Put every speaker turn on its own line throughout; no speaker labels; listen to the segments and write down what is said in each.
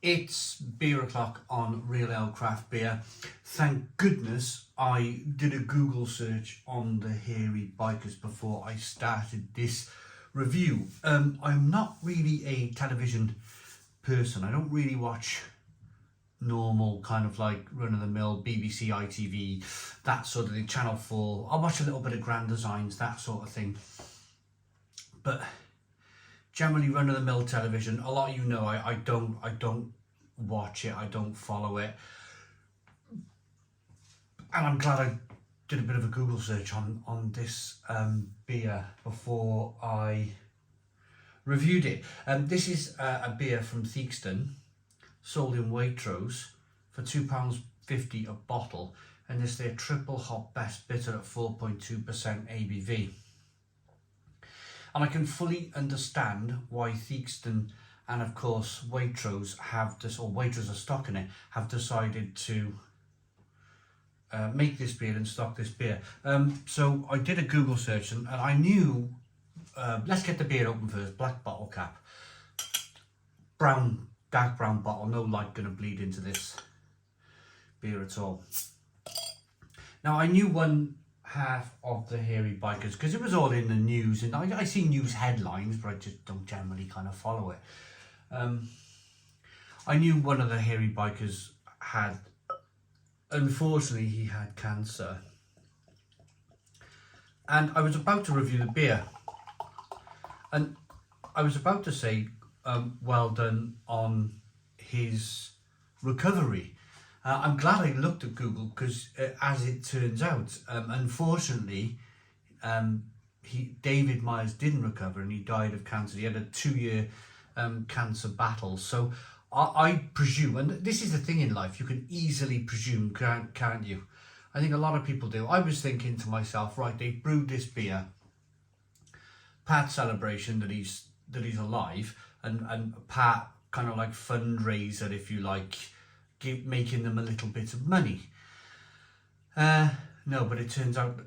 It's beer o'clock on Real Ale Craft Beer. Thank goodness I did a Google search on the Hairy Bikers before I started this review. I'm not really a television person. I don't really watch normal kind of like run-of-the-mill BBC, ITV, that sort of thing, Channel 4. I watch a little bit of Grand Designs, that sort of thing. But generally run-of-the-mill television, a lot of you know I don't watch it, I don't follow it. And I'm glad I did a bit of a Google search on this beer before I reviewed it. This is a beer from Theakston, sold in Waitrose for £2.50 a bottle, and it's their triple hop best bitter at 4.2% ABV. And I can fully understand why Theakston and of course Waitrose have this, or Waitrose are stocking it, have decided to make this beer and stock this beer. So I did a Google search and I knew, let's get the beer open first. Black bottle cap, brown, dark brown bottle, no light gonna bleed into this beer at all. Now I knew one half of the Hairy Bikers because it was all in the news, and I see news headlines, but I just don't generally kind of follow it. I knew one of the Hairy Bikers had, unfortunately, he had cancer, and I was about to review the beer, and I was about to say well done on his recovery. I'm glad I looked at Google because as it turns out, unfortunately, David Myers didn't recover and he died of cancer. He had a 2-year cancer battle. So I presume, and this is the thing in life, you can easily presume, can't you? I think a lot of people do. I was thinking to myself, right, they brewed this beer, part celebration that he's alive, and part kind of like fundraiser, if you like, making them a little bit of money. No, but it turns out,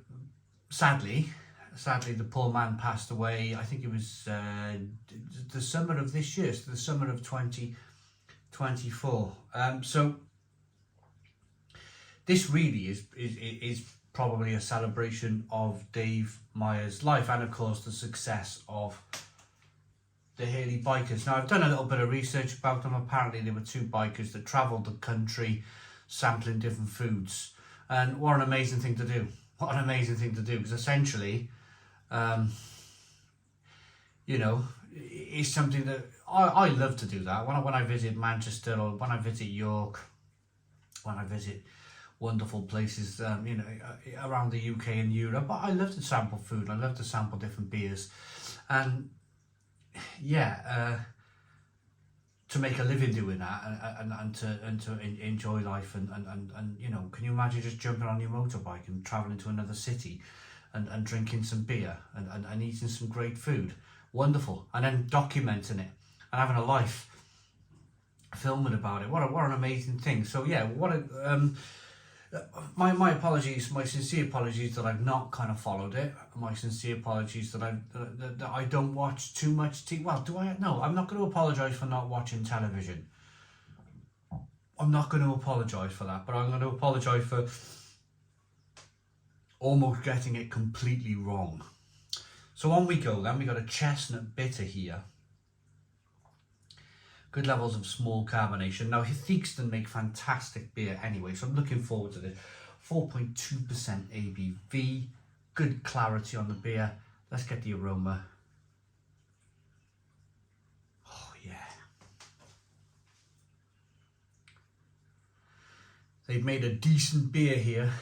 sadly, the poor man passed away. I think it was the summer of this year, so the summer of 2024. So this really is probably a celebration of Dave Myers' life, and of course the success of the Hairy Bikers. Now I've done a little bit of research about them. Apparently there were 2 bikers that travelled the country sampling different foods, and what an amazing thing to do. What an amazing thing to do, because essentially you know, it's something that I love to do that. When I visit Manchester, or when I visit York, when I visit wonderful places you know, around the UK and Europe, but I love to sample food. I love to sample different beers, and yeah, to make a living doing that, and to enjoy life, and you know, can you imagine just jumping on your motorbike and traveling to another city and drinking some beer and eating some great food? Wonderful. And then documenting it and having a life, filming about it. What an amazing thing. So yeah, what a my apologies, my sincere apologies that I've not kind of followed it. My sincere apologies that I don't watch too much TV. Well, do I? No, I'm not going to apologise for not watching television. I'm not going to apologise for that, but I'm going to apologise for almost getting it completely wrong. So on we go then. We got a chestnut bitter here. Good levels of small carbonation. Now Theakston make fantastic beer anyway, so I'm looking forward to this. 4.2% ABV. Good clarity on the beer. Let's get the aroma. Oh yeah. They've made a decent beer here.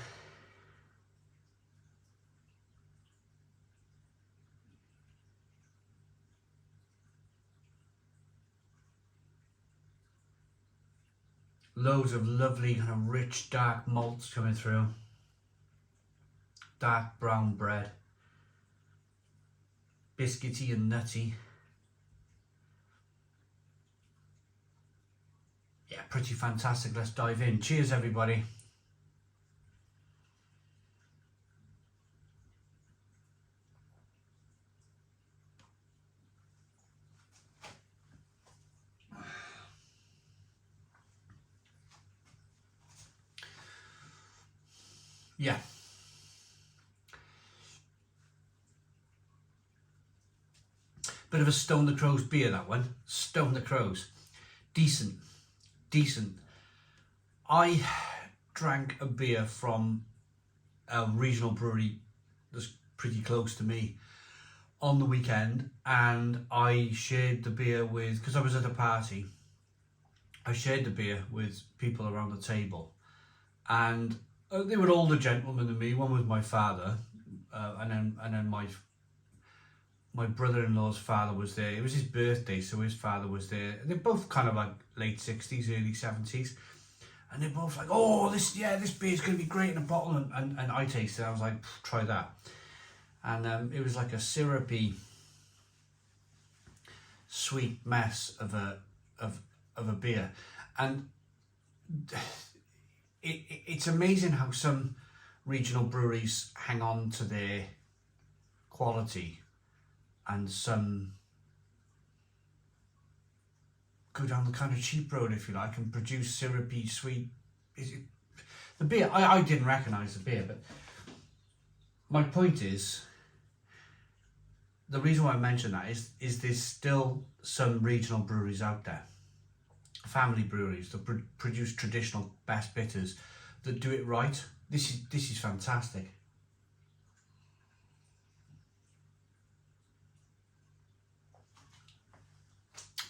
Loads of lovely kind of rich dark malts coming through. Dark brown bread. Biscuity and nutty. Yeah, pretty fantastic. Let's dive in. Cheers everybody. Yeah. Bit of a Stone the Crows beer, that one. Stone the Crows. Decent. I drank a beer from a regional brewery that's pretty close to me on the weekend, and I shared the beer with, because I was at a party, I shared the beer with people around the table, and they were older gentlemen than me. One was my father, and then my brother-in-law's father was there. It was his birthday, so his father was there. They're both kind of like late 60s, early 70s. And they're both like, oh, this beer's going to be great in a bottle. And I tasted it. I was like, try that. And it was like a syrupy, sweet mess of a beer. And it's amazing how some regional breweries hang on to their quality, and some go down the kind of cheap road, if you like, and produce syrupy, sweet. The beer, I didn't recognise the beer, but my point is, the reason why I mention that is there's still some regional breweries out there, family breweries that produce traditional best bitters that do it right. This is fantastic.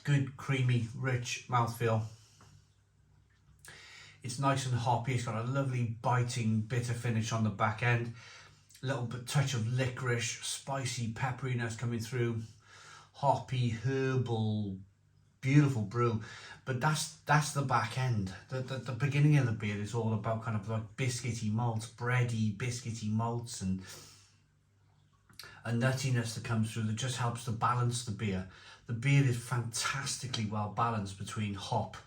Good, creamy, rich mouthfeel. It's nice and hoppy. It's got a lovely biting, bitter finish on the back end. A little bit touch of licorice, spicy pepperiness coming through. Hoppy, herbal, beautiful brew. But that's the back end. The beginning of the beer is all about kind of like biscuity malts, bready, biscuity malts, and a nuttiness that comes through that just helps to balance the beer. The beer is fantastically well balanced between hop,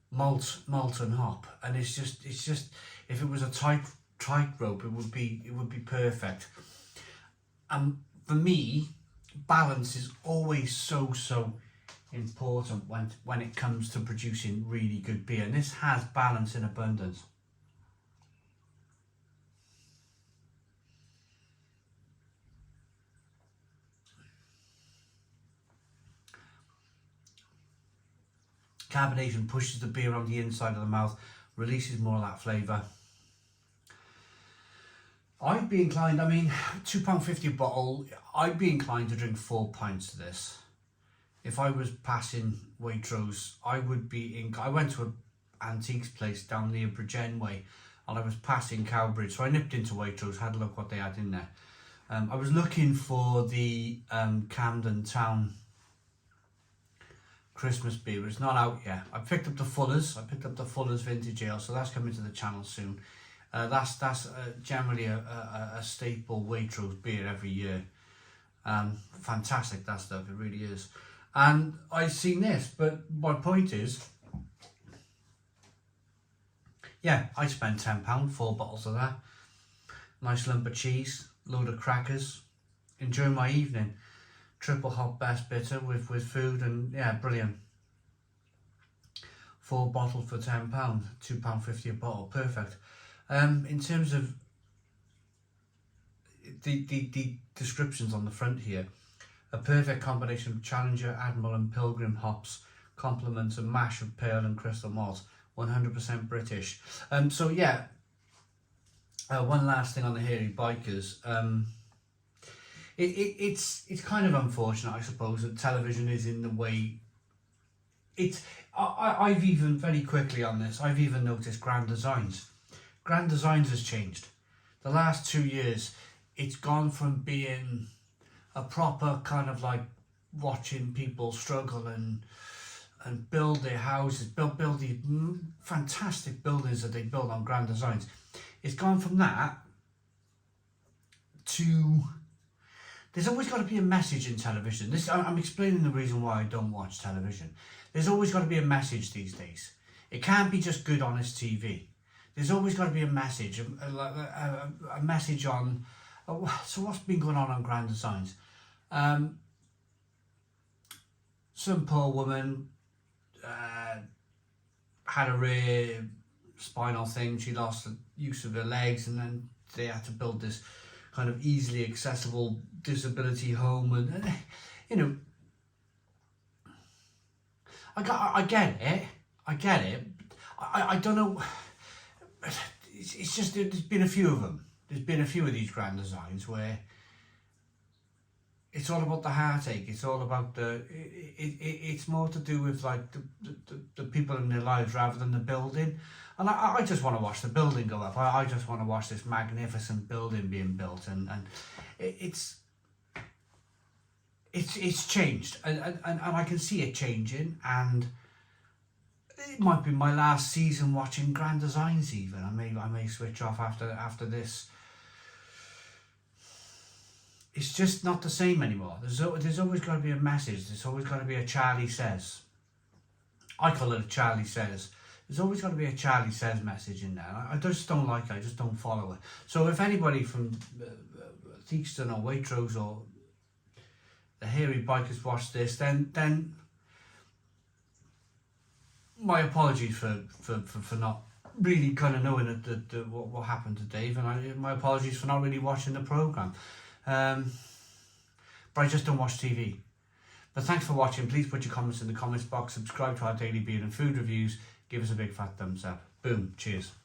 malt and hop, and it's just if it was a tightrope, it would be perfect. And for me, balance is always so important when it comes to producing really good beer, and this has balance in abundance. Carbonation pushes the beer on the inside of the mouth, releases more of that flavour. I'd be inclined, I mean, £2.50 a bottle, I'd be inclined to drink 4 pints of this. If I was passing Waitrose, I went to an antiques place down near Bridgend Way, and I was passing Cowbridge, so I nipped into Waitrose, had a look what they had in there. I was looking for the Camden Town Christmas beer, but it's not out yet. I picked up the Fuller's Vintage Ale, so that's coming to the channel soon. That's generally a staple Waitrose beer every year. Fantastic, that stuff, it really is. And I've seen this, but my point is, yeah, I spent £10, 4 bottles of that. Nice lump of cheese, load of crackers, enjoy my evening. Triple hop best bitter with food, and yeah, brilliant. 4 bottles for £10, £2.50 a bottle, perfect. In terms of the descriptions on the front here, a perfect combination of Challenger, Admiral and Pilgrim hops, complements a mash of pale and crystal malt, 100% British. So yeah, one last thing on the Hairy Bikers. It's kind of unfortunate, I suppose, that television is in the way. I've even, very quickly on this, I've even noticed Grand Designs. Grand Designs has changed. The last 2 years, it's gone from being a proper kind of like watching people struggle and build their houses, build these fantastic buildings that they build on Grand Designs. It's gone from that to, there's always got to be a message in television. I'm explaining the reason why I don't watch television. There's always got to be a message these days. It can't be just good, honest TV. There's always got to be a message, a message on. So what's been going on Grand Designs? Some poor woman had a rare spinal thing. She lost the use of her legs, and then they had to build this kind of easily accessible disability home, and you know, I get it. I don't know. It's just there's been a few of them. There's been a few of these grand designs where it's all about the heartache. It's all about it's more to do with like the people in their lives rather than the building. And I just want to watch the building go up. I just want to watch this magnificent building being built, and it's changed, and I can see it changing, and it might be my last season watching grand designs even. I may switch off after this. It's just not the same anymore. There's always got to be a message. There's always got to be a Charlie Says. I call it a Charlie Says. There's always got to be a Charlie Says message in there. I just don't like it. I just don't follow it. So if anybody from Theakston or Waitrose or the Hairy Bikers watch this, then my apologies for not really kind of knowing what happened to Dave, and my apologies for not really watching the programme. But I just don't watch TV. But thanks for watching. Please put your comments in the comments box. Subscribe to our daily beer and food reviews. Give us a big fat thumbs up. Boom. Cheers.